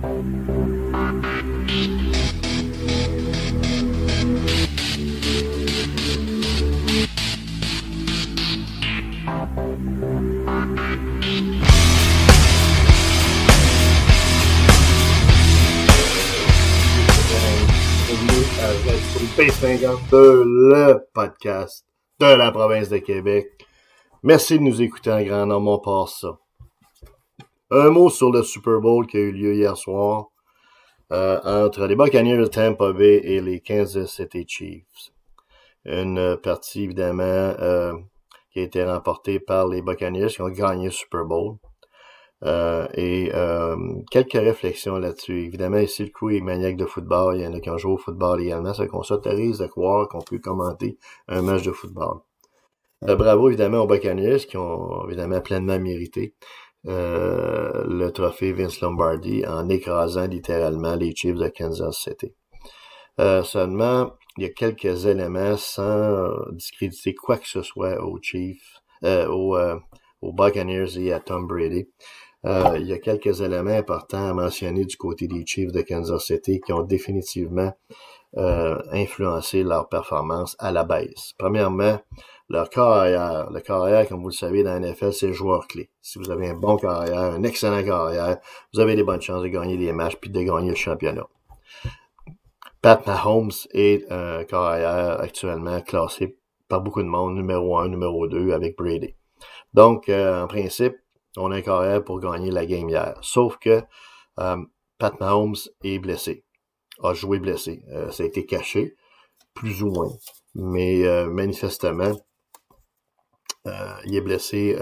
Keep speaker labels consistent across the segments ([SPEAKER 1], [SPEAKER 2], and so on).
[SPEAKER 1] P52, le podcast de la province de Québec. Merci de nous écouter en grand nombre, on passe ça. Un mot sur le Super Bowl qui a eu lieu hier soir entre les Buccaneers de Tampa Bay et les Kansas City Chiefs. Une partie, évidemment, qui a été remportée par les Buccaneers qui ont gagné le Super Bowl. Quelques réflexions là-dessus. Évidemment, ici, le crew est maniaque de football. Il y en a qui ont joué au football également. Ça qu'on s'autorise de croire qu'on peut commenter un match de football. Bravo, évidemment, aux Buccaneers qui ont, évidemment, pleinement mérité le trophée Vince Lombardi en écrasant littéralement les Chiefs de Kansas City. Seulement, il y a quelques éléments sans discréditer quoi que ce soit aux Chiefs, aux Buccaneers et à Tom Brady. Il y a quelques éléments importants à mentionner du côté des Chiefs de Kansas City qui ont définitivement influencé leur performance à la baisse. Premièrement, leur carrière. Le carrière, comme vous le savez, dans la NFL, c'est le joueur clé. Si vous avez un bon carrière, un excellent carrière, vous avez des bonnes chances de gagner des matchs puis de gagner le championnat. Pat Mahomes est un carrière actuellement classé par beaucoup de monde, numéro 1, numéro 2 avec Brady. Donc, en principe, on a un carrière pour gagner la game hier. Sauf que Pat Mahomes est blessé, a joué blessé. Ça a été caché, plus ou moins. Mais manifestement, il est blessé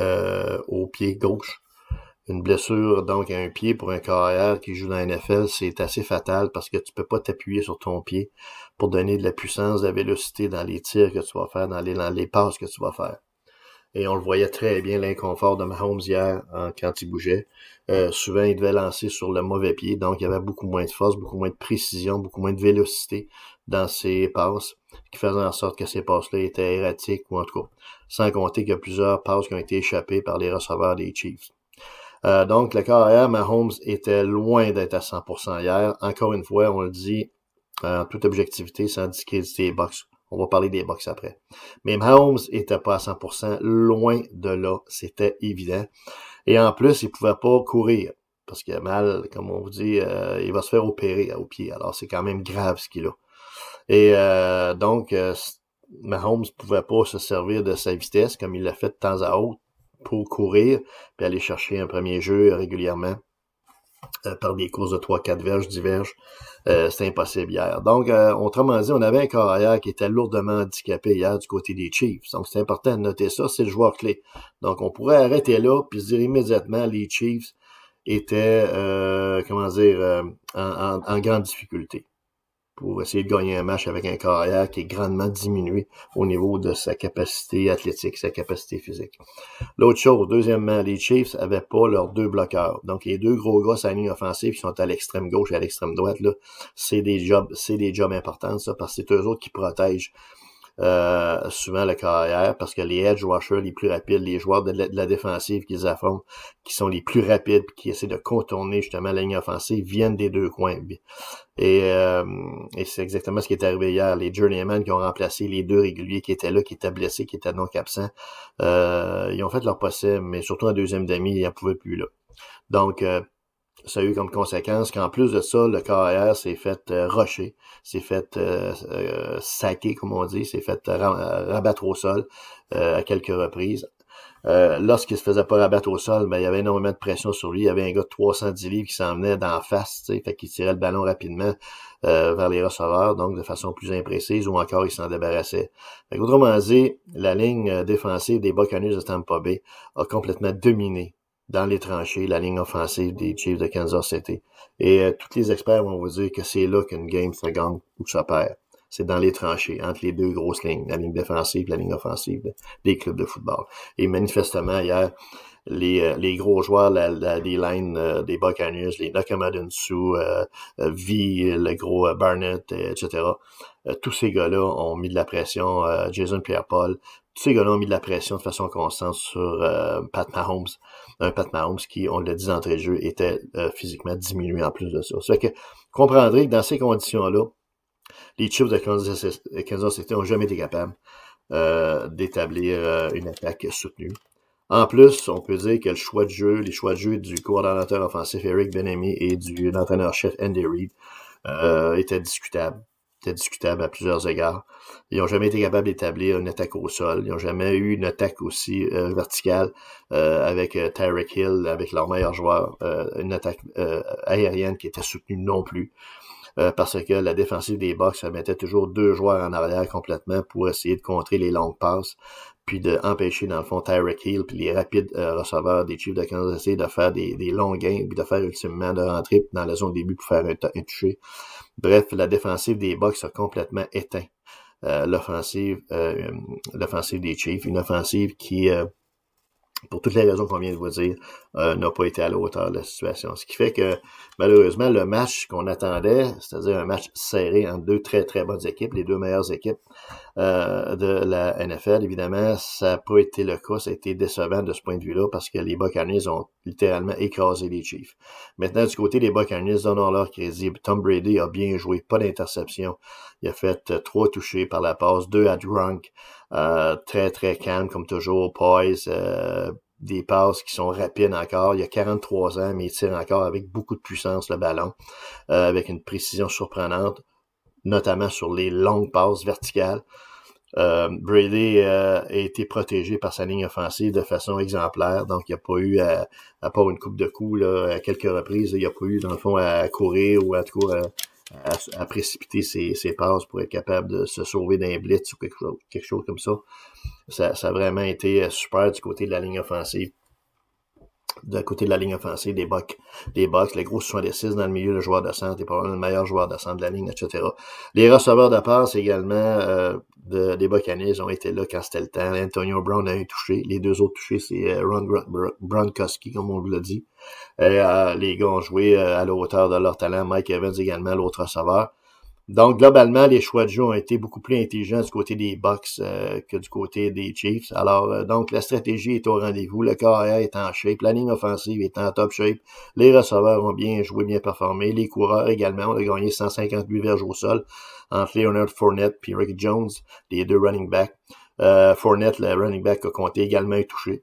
[SPEAKER 1] au pied gauche. Une blessure, donc, à un pied pour un carrière qui joue dans la NFL, c'est assez fatal parce que tu peux pas t'appuyer sur ton pied pour donner de la puissance, de la vélocité dans les tirs que tu vas faire, dans les passes que tu vas faire. Et on le voyait très bien, l'inconfort de Mahomes hier quand il bougeait. Souvent, il devait lancer sur le mauvais pied, donc il y avait beaucoup moins de force, beaucoup moins de précision, beaucoup moins de vélocité dans ses passes, qui faisait en sorte que ces passes-là étaient erratiques, ou en tout cas, sans compter qu'il y a plusieurs passes qui ont été échappées par les receveurs des Chiefs. Donc, le carrière, Mahomes était loin d'être à 100% hier. Encore une fois, on le dit en toute objectivité, sans discréditer les Bucs. On va parler des Bucs après. Mais Mahomes était pas à 100%, loin de là, c'était évident. Et en plus, il pouvait pas courir, parce qu'il a mal, comme on vous dit, il va se faire opérer au pied. Alors, c'est quand même grave ce qu'il a. Et donc, Mahomes pouvait pas se servir de sa vitesse, comme il l'a fait de temps à autre, pour courir, puis aller chercher un premier jeu régulièrement. Par des courses de 3-4 verges, 10 verges. C'était impossible hier. Donc, autrement dit, on avait un carrière qui était lourdement handicapé hier du côté des Chiefs. Donc, c'est important de noter ça, c'est le joueur clé. Donc, on pourrait arrêter là, puis se dire immédiatement, les Chiefs étaient, en grande difficulté pour essayer de gagner un match avec un carrière qui est grandement diminué au niveau de sa capacité athlétique, sa capacité physique. L'autre chose, deuxièmement, les Chiefs avaient pas leurs deux bloqueurs. Donc, les deux gros gars à la ligne offensive qui sont à l'extrême gauche et à l'extrême droite, là, c'est des jobs importants, ça, parce que c'est eux autres qui protègent souvent le carrière, parce que les edge rushers les plus rapides, les joueurs de la défensive qu'ils affrontent, qui sont les plus rapides, qui essaient de contourner justement la ligne offensive, viennent des deux coins. Et c'est exactement ce qui est arrivé hier. Les journeymen qui ont remplacé les deux réguliers qui étaient là, qui étaient blessés, qui étaient donc absents, ils ont fait leur possible, mais surtout en deuxième demi, ils n'en pouvaient plus là. Donc, ça a eu comme conséquence qu'en plus de ça, le carrière s'est fait rusher, s'est fait saquer, comme on dit, s'est fait rabattre au sol à quelques reprises. Lorsqu'il se faisait pas rabattre au sol, il y avait énormément de pression sur lui. Il y avait un gars de 310 livres qui s'en venait d'en face, fait qu'il tirait le ballon rapidement vers les receveurs, donc de façon plus imprécise, ou encore il s'en débarrassait. Autrement dit, la ligne défensive des Buccaneers de Tampa Bay a complètement dominé dans les tranchées, la ligne offensive des Chiefs de Kansas City. Et tous les experts vont vous dire que c'est là qu'une game se gagne ou se perd. C'est dans les tranchées, entre les deux grosses lignes, la ligne défensive et la ligne offensive des clubs de football. Et manifestement, hier, les gros joueurs des lines des Buccaneers, les Nakamada Sue, V, le gros Barnett, etc., tous ces gars-là ont mis de la pression, Jason Pierre-Paul, tous ces gars-là ont mis de la pression de façon constante sur Pat Mahomes. un Pat Mahomes qui, on l'a dit d'entrée de jeu, était physiquement diminué en plus de ça. Ça fait que, comprendrez que dans ces conditions-là, les Chiefs de Kansas City n'ont jamais été capables d'établir une attaque soutenue. En plus, on peut dire que les choix de jeu du coordonnateur offensif Eric Bieniemy et de l'entraîneur-chef Andy Reid étaient discutables. C'était discutable à plusieurs égards. Ils n'ont jamais été capables d'établir une attaque au sol. Ils n'ont jamais eu une attaque aussi verticale avec Tyreek Hill, avec leur meilleur joueur, une attaque aérienne qui était soutenue non plus. Parce que la défensive des Bucs mettait toujours 2 joueurs en arrière complètement pour essayer de contrer les longues passes, puis d'empêcher, dans le fond, Tyreek Hill puis les rapides receveurs des Chiefs de Kansas City de faire des longs gains, puis de faire ultimement de rentrer dans la zone début pour faire un toucher. Bref, la défensive des Bucs a complètement éteint l'offensive des Chiefs, une offensive qui pour toutes les raisons qu'on vient de vous dire, n'a pas été à la hauteur de la situation. Ce qui fait que, malheureusement, le match qu'on attendait, c'est-à-dire un match serré entre 2 très, très bonnes équipes, les 2 meilleures équipes de la NFL, évidemment, ça n'a pas été le cas. Ça a été décevant de ce point de vue-là parce que les Buccaneers ont littéralement écrasé les Chiefs. Maintenant, du côté des Buccaneers, donnons-leur crédit. Tom Brady a bien joué, pas d'interception. Il a fait 3 touchés par la passe, 2 à Gronk. Très, très calme, comme toujours, poise, des passes qui sont rapides encore. Il a 43 ans, mais il tire encore avec beaucoup de puissance le ballon, avec une précision surprenante, notamment sur les longues passes verticales. Brady a été protégé par sa ligne offensive de façon exemplaire, donc il n'y a pas eu, à part une coupe de coups là, à quelques reprises, il n'y a pas eu, dans le fond, à courir ou à tout cas à précipiter ses passes pour être capable de se sauver d'un blitz ou quelque chose comme ça. Ça a vraiment été super du côté de la ligne offensive. De côté de la ligne offensive des Bucs, les gros 66 dans le milieu, le joueur de centre est probablement le meilleur joueur de centre de la ligne, etc. Les receveurs de passe également des Buccaneers ont été là quand c'était le temps. Antonio Brown a eu touché. Les 2 autres touchés, c'est Ron Gronkowski, comme on vous l'a dit. Les gars ont joué à la hauteur de leur talent. Mike Evans également, l'autre receveur. Donc, globalement, les choix de jeu ont été beaucoup plus intelligents du côté des Bucs que du côté des Chiefs. Alors, donc, la stratégie est au rendez-vous. Le carrière est en shape. La ligne offensive est en top shape. Les receveurs ont bien joué, bien performé. Les coureurs également. On a gagné 158 verges au sol entre Leonard Fournette et Rick Jones, les 2 running backs. Fournette, le running back, a compté également un touché.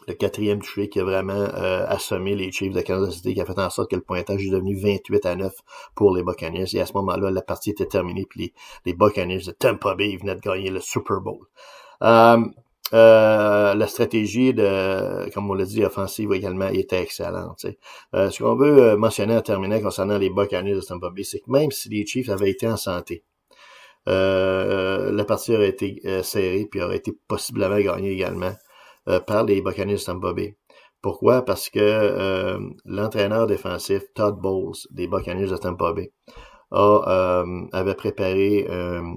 [SPEAKER 1] Le 4e touché qui a vraiment assommé les Chiefs de Kansas City, qui a fait en sorte que le pointage est devenu 28-9 pour les Buccaneers. Et à ce moment-là, la partie était terminée, puis les Buccaneers de Tampa Bay venaient de gagner le Super Bowl. La stratégie comme on l'a dit, offensive également était excellente. Ce qu'on veut mentionner en terminant concernant les Buccaneers de Tampa Bay, c'est que même si les Chiefs avaient été en santé, la partie aurait été serrée, puis aurait été possiblement gagnée également par les Buccaneers de Tampa Bay. Pourquoi? Parce que l'entraîneur défensif Todd Bowles des Buccaneers de Tampa Bay avait préparé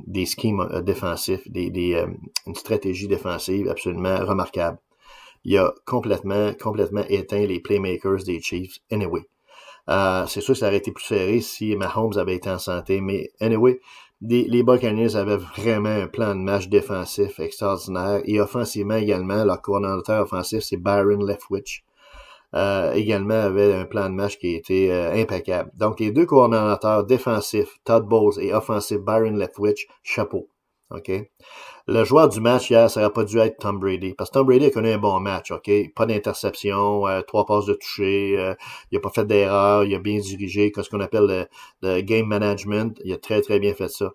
[SPEAKER 1] des schemes défensifs, une stratégie défensive absolument remarquable. Il a complètement éteint les playmakers des Chiefs. Anyway, c'est sûr que ça aurait été plus serré si Mahomes avait été en santé, mais anyway, les Buccaneers avaient vraiment un plan de match défensif extraordinaire et offensivement également, leur coordonnateur offensif, c'est Byron Leftwich. Également avait un plan de match qui était impeccable. Donc, les 2 coordonnateurs défensifs, Todd Bowles et offensif Byron Leftwich, chapeau. OK? Le joueur du match hier, ça n'aurait pas dû être Tom Brady. Parce que Tom Brady a connu un bon match, OK? Pas d'interception, 3 passes de toucher, il a pas fait d'erreur, il a bien dirigé, ce qu'on appelle le game management. Il a très, très bien fait ça.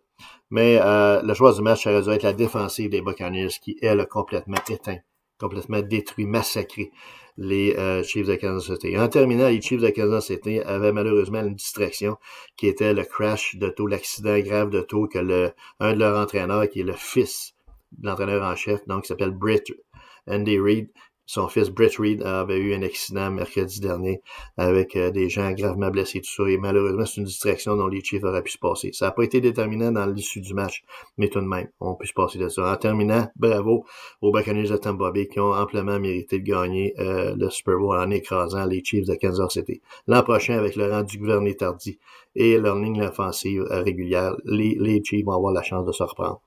[SPEAKER 1] Mais le joueur du match, ça aurait dû être la défensive des Buccaneers qui, elle, a complètement éteint, complètement détruit, massacré les Chiefs de Kansas City. En terminant, les Chiefs de Kansas City avaient malheureusement une distraction qui était le crash d'auto, l'accident grave d'auto que un de leurs entraîneurs, qui est le fils de l'entraîneur en chef, donc qui s'appelle Andy Reid. Son fils Britt Reid avait eu un accident mercredi dernier avec des gens gravement blessés, tout ça. Et malheureusement, c'est une distraction dont les Chiefs auraient pu se passer. Ça n'a pas été déterminant dans l'issue du match, mais tout de même, on peut se passer de ça. En terminant, bravo aux Buccaneers de Tampa Bay qui ont amplement mérité de gagner le Super Bowl en écrasant les Chiefs de Kansas City. L'an prochain, avec le rang du gouvernement Tardy et leur ligne offensive régulière, les Chiefs vont avoir la chance de se reprendre.